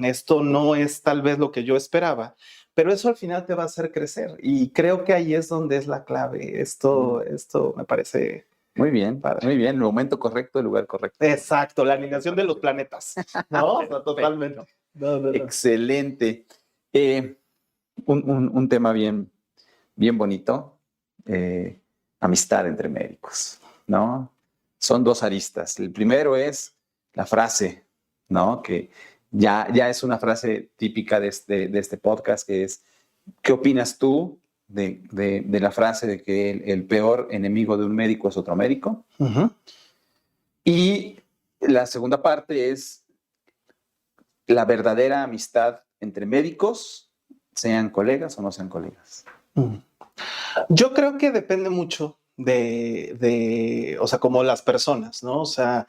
esto no es tal vez lo que yo esperaba, pero eso al final te va a hacer crecer y creo que ahí es donde es la clave. Esto me parece... Muy bien, padre. Muy bien, el momento correcto, el lugar correcto. Exacto, la alineación de los planetas, ¿no? O sea, totalmente. No. Excelente. Un tema bien bonito, amistad entre médicos, ¿no? Son dos aristas. El primero es la frase, ¿no? Que ya es una frase típica de este podcast, que es, ¿qué opinas tú de la frase de que el peor enemigo de un médico es otro médico? Uh-huh. Y la segunda parte es la verdadera amistad entre médicos, sean colegas o no sean colegas. Yo creo que depende mucho o sea, como las personas, ¿no? O sea,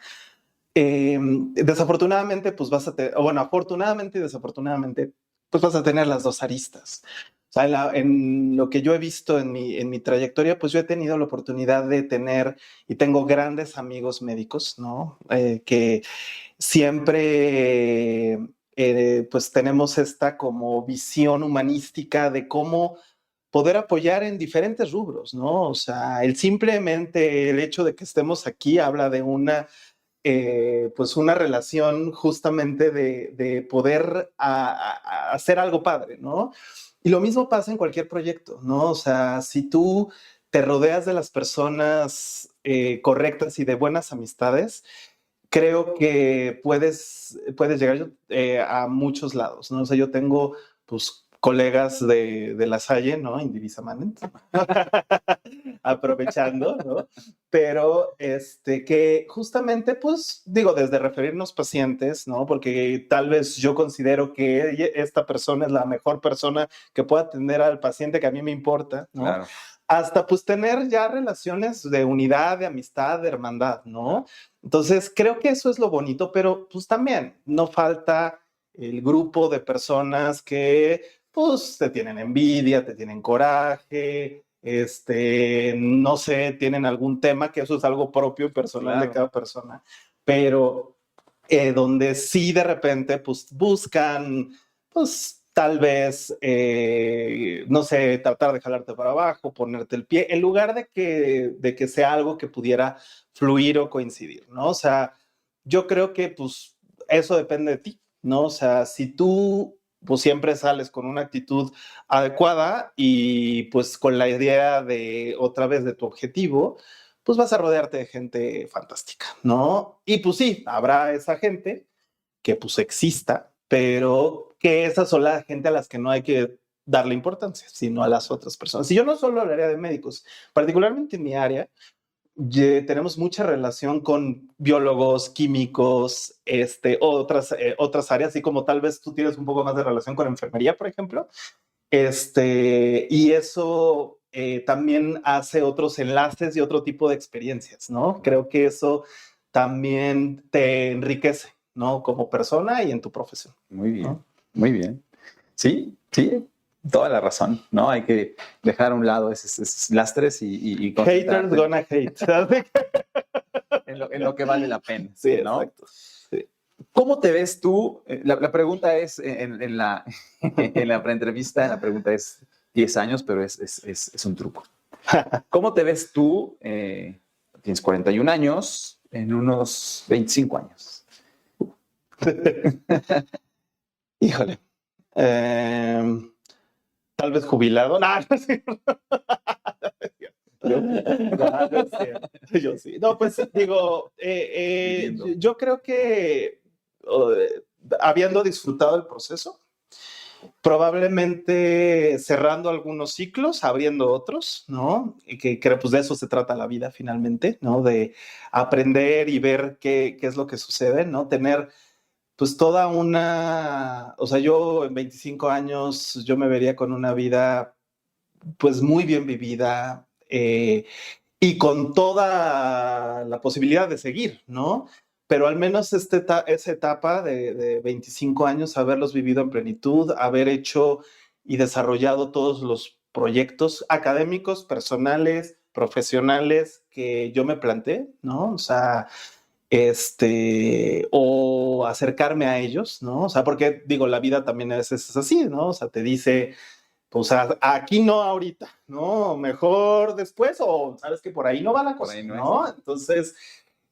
desafortunadamente, pues afortunadamente y desafortunadamente, pues vas a tener las dos aristas. O sea, en lo que yo he visto en mi trayectoria, pues yo he tenido la oportunidad de tener y tengo grandes amigos médicos, ¿no? Que siempre, pues tenemos esta como visión humanística de cómo poder apoyar en diferentes rubros, ¿no? O sea, simplemente el hecho de que estemos aquí habla de pues una relación justamente de poder hacer algo padre, ¿no? Y lo mismo pasa en cualquier proyecto, ¿no? O sea, si tú te rodeas de las personas correctas y de buenas amistades, creo que puedes llegar a muchos lados, ¿no? O sea, yo tengo, pues, colegas de La Salle, ¿no? Indivisa Manent, aprovechando, ¿no? Pero que justamente, pues, digo, desde referirnos pacientes, ¿no? Porque tal vez yo considero que esta persona es la mejor persona que pueda atender al paciente que a mí me importa, ¿no? Claro. Hasta, pues, tener ya relaciones de unidad, de amistad, de hermandad, ¿no? Entonces, creo que eso es lo bonito, pero pues también no falta el grupo de personas que pues te tienen envidia, te tienen coraje, no sé, tienen algún tema, que eso es algo propio y personal de cada persona, pero donde sí de repente pues buscan, pues tal vez, no sé, tratar de jalarte para abajo, ponerte el pie, en lugar de que sea algo que pudiera fluir o coincidir, ¿no? O sea, yo creo que pues eso depende de ti, ¿no? O sea, si tú pues siempre sales con una actitud adecuada y pues con la idea de otra vez de tu objetivo, pues vas a rodearte de gente fantástica, ¿no? Y pues sí, habrá esa gente que pues exista, pero que esas son la gente a las que no hay que darle importancia, sino a las otras personas. Y yo no solo hablaría de médicos, particularmente en mi área, tenemos mucha relación con biólogos, químicos, otras áreas, así como tal vez tú tienes un poco más de relación con enfermería, por ejemplo. Y eso también hace otros enlaces y otro tipo de experiencias, ¿no? Creo que eso también te enriquece, ¿no? Como persona y en tu profesión. Muy bien, ¿no? muy bien. Sí, sí, toda la razón, ¿no? Hay que dejar a un lado esos lastres y Haters gonna hate. en lo que vale la pena, Sí, ¿no? exacto. Sí. ¿Cómo te ves tú? La pregunta es, en la, en la preentrevista, la pregunta es 10 años, pero es un truco. ¿Cómo te ves tú? Tienes 41 años, en unos 25 años. Híjole. Tal vez jubilado. No, no es cierto. Yo sí. No, pues digo, yo creo que habiendo disfrutado el proceso, probablemente cerrando algunos ciclos, abriendo otros, ¿no? Y que creo pues de eso se trata la vida finalmente, ¿no? De aprender y ver qué es lo que sucede, ¿no? Tener pues toda una, o sea, yo en 25 años yo me vería con una vida pues muy bien vivida y con toda la posibilidad de seguir, ¿no? Pero al menos esa etapa de 25 años, haberlos vivido en plenitud, haber hecho y desarrollado todos los proyectos académicos, personales, profesionales que yo me planteé, ¿no? O sea, o acercarme a ellos, ¿no? O sea, porque digo, la vida también a veces es así, ¿no? O sea, te dice, pues aquí no ahorita, ¿no? Mejor después, o sabes que por ahí no va la cosa, ¿no? Entonces,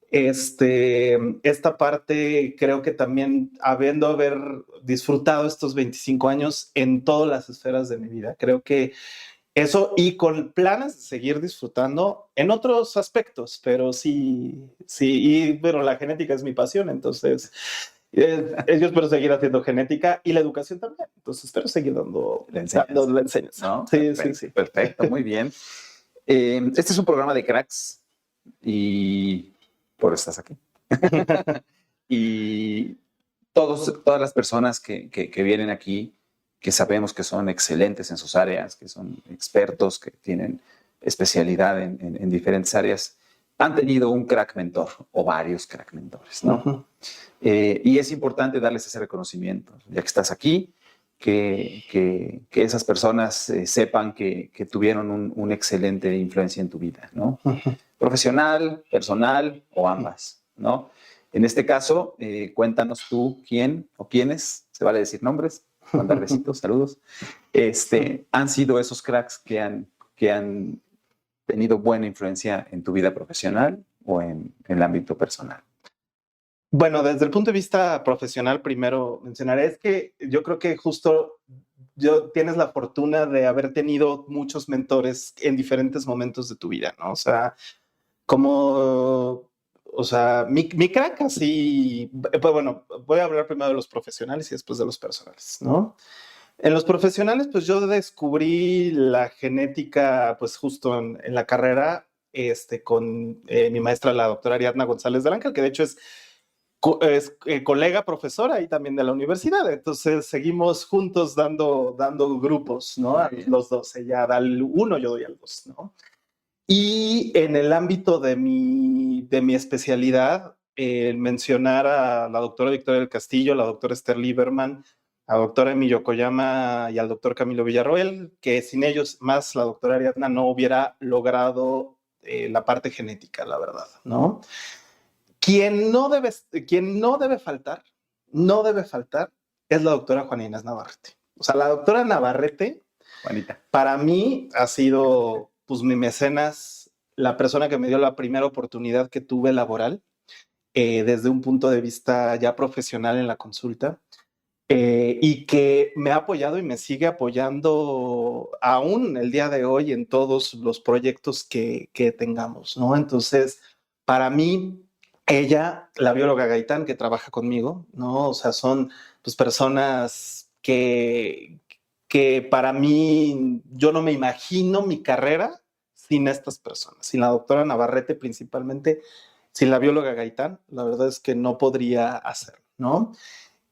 esta parte creo que también haber disfrutado estos 25 años en todas las esferas de mi vida, creo que eso y con planes de seguir disfrutando en otros aspectos, pero sí, y bueno, la genética es mi pasión, entonces yo espero seguir haciendo genética y la educación también, entonces espero seguir dando la enseñanza. ¿No? Sí, Perfecto, sí. Perfecto, muy bien. Este es un programa de cracks y por eso estás aquí. Y todas las personas que vienen aquí, que sabemos que son excelentes en sus áreas, que son expertos, que tienen especialidad en diferentes áreas, han tenido un crack mentor o varios crack mentores, ¿no? Uh-huh. Y es importante darles ese reconocimiento, ya que estás aquí, que esas personas sepan que tuvieron una excelente influencia en tu vida, ¿no? Uh-huh. Profesional, personal o ambas, ¿no? En este caso, cuéntanos tú quién o quiénes, se vale decir nombres, mandar besitos, saludos, han sido esos cracks que han tenido buena influencia en tu vida profesional o en el ámbito personal. Bueno, desde el punto de vista profesional, primero mencionaré es que yo creo que justo tienes la fortuna de haber tenido muchos mentores en diferentes momentos de tu vida, ¿no? O sea, mi crack así, pues bueno, voy a hablar primero de los profesionales y después de los personales, ¿no? En los profesionales, pues yo descubrí la genética, pues justo en la carrera, con mi maestra, la doctora Ariadna González del Ángel, que de hecho es colega profesora y también de la universidad. Entonces seguimos juntos dando grupos, ¿no? Los dos, ella da el 1, yo doy el 2, ¿no? Y en el ámbito de mi especialidad, mencionar a la doctora Victoria del Castillo, la doctora Esther Lieberman, a la doctora Emi Yokoyama y al doctor Camilo Villarroel, que sin ellos más la doctora Ariadna no hubiera logrado la parte genética, la verdad, ¿no? Quien no debe faltar, es la doctora Juana Inés Navarrete. O sea, la doctora Navarrete, Juanita, para mí ha sido, pues, mi mecenas, la persona que me dio la primera oportunidad que tuve laboral, desde un punto de vista ya profesional en la consulta, y que me ha apoyado y me sigue apoyando aún el día de hoy en todos los proyectos que tengamos, ¿no? Entonces, para mí, ella, la bióloga Gaitán, que trabaja conmigo, ¿no? O sea, son pues personas que para mí, yo no me imagino mi carrera sin estas personas, sin la doctora Navarrete principalmente, sin la bióloga Gaitán, la verdad es que no podría hacerlo, ¿no?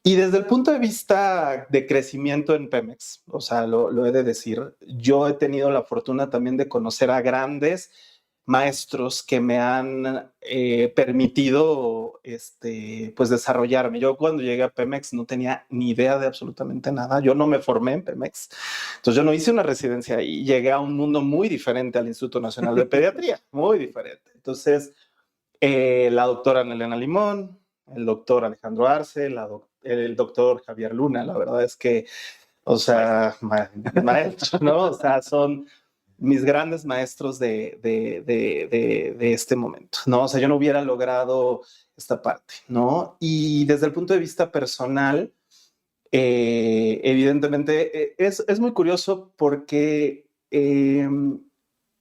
Y desde el punto de vista de crecimiento en Pemex, o sea, lo he de decir, yo he tenido la fortuna también de conocer a grandes maestros que me han permitido pues desarrollarme. Yo cuando llegué a Pemex no tenía ni idea de absolutamente nada. Yo no me formé en Pemex. Entonces yo no hice una residencia y llegué a un mundo muy diferente al Instituto Nacional de Pediatría, muy diferente. Entonces, la doctora Elena Limón, el doctor Alejandro Arce, el doctor Javier Luna, la verdad es que, o sea, maestro, ¿no? O sea, son mis grandes maestros de este momento, ¿no? O sea, yo no hubiera logrado esta parte, ¿no? Y desde el punto de vista personal, evidentemente, es muy curioso porque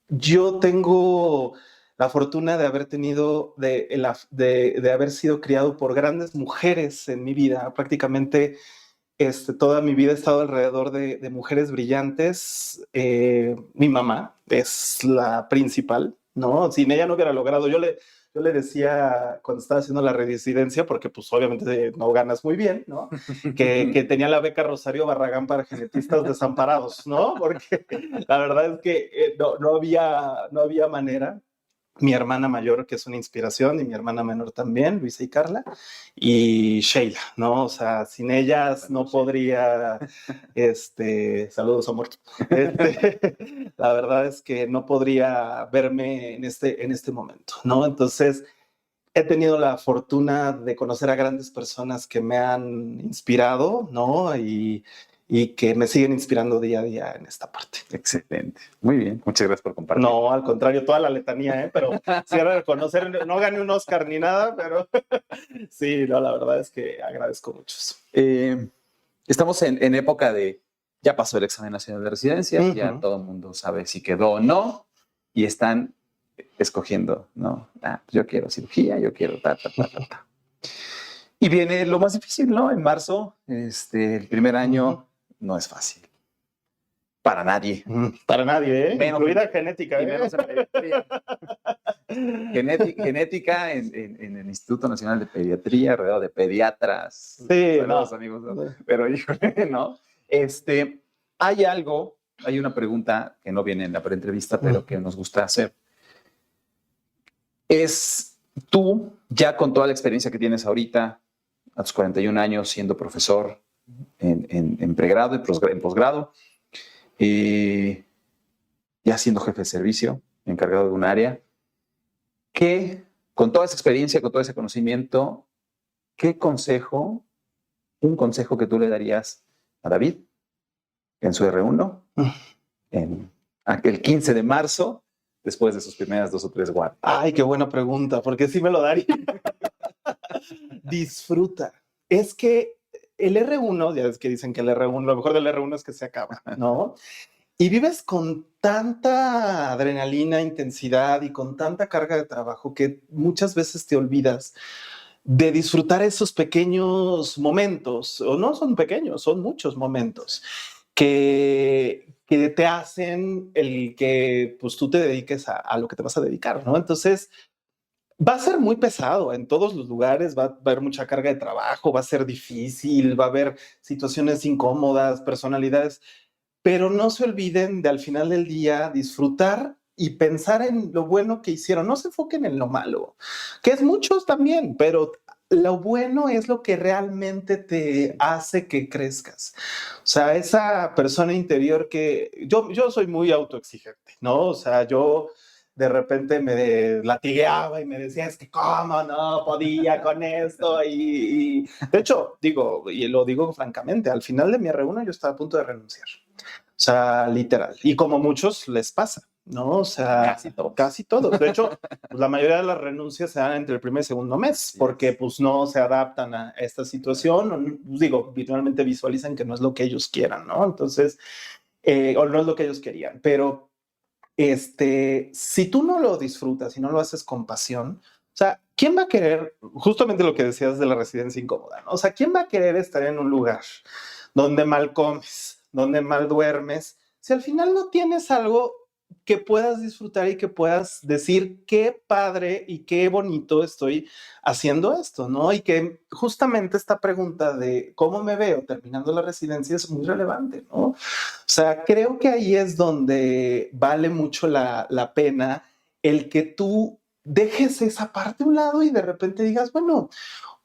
yo tengo la fortuna de haber tenido, de haber sido criado por grandes mujeres en mi vida. Prácticamente toda mi vida he estado alrededor de mujeres brillantes. Mi mamá es la principal, ¿no? Sin ella no hubiera logrado. Yo le decía cuando estaba haciendo la residencia, porque pues obviamente no ganas muy bien, ¿no? Que tenía la beca Rosario Barragán para genetistas desamparados, ¿no? Porque la verdad es que no había manera. Mi hermana mayor, que es una inspiración, y mi hermana menor también, Luisa y Carla, y Sheila, ¿no? O sea, sin ellas no podría, saludos, amor. La verdad es que no podría verme en este momento, ¿no? Entonces, he tenido la fortuna de conocer a grandes personas que me han inspirado, ¿no? Y que me siguen inspirando día a día en esta parte. excelente. Muy bien, muchas gracias por compartir. No, al contrario, toda la letanía, pero quiero reconocer, no gané un Oscar ni nada, pero sí, no, la verdad es que agradezco mucho eso. Estamos en época de, ya pasó el examen nacional de residencia, ya todo el mundo sabe si quedó o no, y están escogiendo, ¿no? Yo quiero cirugía, yo quiero ta. Y viene lo más difícil, ¿no? En marzo, el primer año no es fácil. Para nadie. Para nadie, ¿eh? Menos incluida genética. Y menos genética en el Instituto Nacional de Pediatría, rodeado de pediatras. Sí, saludos, amigos. ¿No? Pero, híjole, ¿no? Hay una pregunta que no viene en la preentrevista, pero que nos gusta hacer. Es tú, ya con toda la experiencia que tienes ahorita, a tus 41 años, siendo profesor en pregrado y en posgrado, ya siendo jefe de servicio, encargado de un área, que con toda esa experiencia, con todo ese conocimiento, un consejo que tú le darías a David en su R1, en aquel 15 de marzo, después de sus primeras 2 o 3 guardias? Ay, qué buena pregunta, porque sí me lo daría. Disfruta. Es que el R1, ya es que dicen que el R1, lo mejor del R1 es que se acaba, ¿no? Y vives con tanta adrenalina, intensidad y con tanta carga de trabajo que muchas veces te olvidas de disfrutar esos pequeños momentos, o no son pequeños, son muchos momentos que te hacen el que pues tú te dediques a lo que te vas a dedicar, ¿no? Entonces, va a ser muy pesado en todos los lugares, va a haber mucha carga de trabajo, va a ser difícil, va a haber situaciones incómodas, personalidades, pero no se olviden de al final del día disfrutar y pensar en lo bueno que hicieron. No se enfoquen en lo malo, que es muchos también, pero lo bueno es lo que realmente te hace que crezcas. O sea, esa persona interior que yo soy muy autoexigente, ¿no? O sea, yo de repente me latigueaba y me decía, es que cómo no podía con esto. Y de hecho, digo, y lo digo francamente, al final de mi reunión yo estaba a punto de renunciar. O sea, literal. Y como muchos les pasa, ¿no? O sea, Casi todos. casi todos. De hecho, pues, la mayoría de las renuncias se dan entre el primer y segundo mes, porque pues no se adaptan a esta situación. O, pues, digo, virtualmente visualizan que no es lo que ellos quieran, ¿no? Entonces, o no es lo que ellos querían. Pero si tú no lo disfrutas y no lo haces con pasión, o sea, ¿quién va a querer, justamente lo que decías de la residencia incómoda, ¿no? O sea, ¿quién va a querer estar en un lugar donde mal comes, donde mal duermes, si al final no tienes algo que puedas disfrutar y que puedas decir qué padre y qué bonito estoy haciendo esto, ¿no? Y que justamente esta pregunta de cómo me veo terminando la residencia es muy relevante, ¿no? O sea, creo que ahí es donde vale mucho la pena el que tú dejes esa parte a un lado y de repente digas, bueno,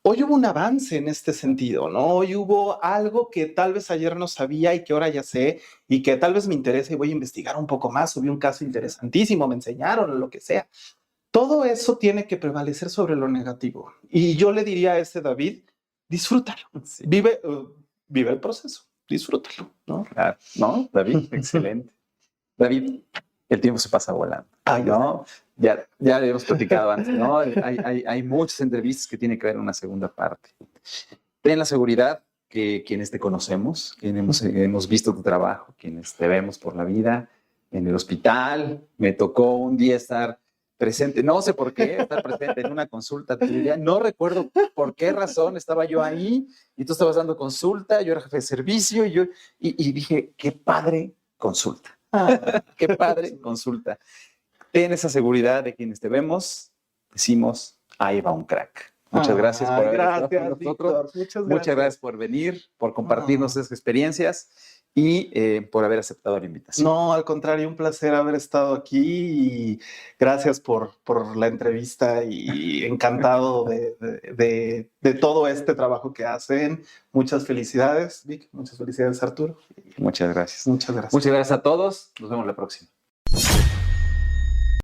hoy hubo un avance en este sentido, ¿no? Hoy hubo algo que tal vez ayer no sabía y que ahora ya sé y que tal vez me interesa y voy a investigar un poco más. Hubo un caso interesantísimo, me enseñaron o lo que sea. Todo eso tiene que prevalecer sobre lo negativo. Y yo le diría a ese David, disfrútalo, Sí. vive el proceso, disfrútalo, ¿no? Claro. ¿No, David? Excelente. David, el tiempo se pasa volando, ¿no? Ya lo hemos platicado antes, ¿no? Hay muchas entrevistas que tienen que ver en una segunda parte. Ten la seguridad que quienes te conocemos, quienes hemos visto tu trabajo, quienes te vemos por la vida, en el hospital, me tocó un día estar presente, no sé por qué, estar presente en una consulta tuya, no recuerdo por qué razón estaba yo ahí y tú estabas dando consulta, yo era jefe de servicio y dije, qué padre consulta. Qué padre consulta. Ten esa seguridad de quienes te vemos, decimos, ahí va un crack. Muchas gracias por haber estado con nosotros. Muchas gracias por venir, por compartirnos esas experiencias y por haber aceptado la invitación. No, al contrario, un placer haber estado aquí y gracias por la entrevista y encantado de todo este trabajo que hacen. Muchas felicidades, Vic. Muchas felicidades, Arturo. Muchas gracias. Muchas gracias. Muchas gracias a todos. Nos vemos la próxima.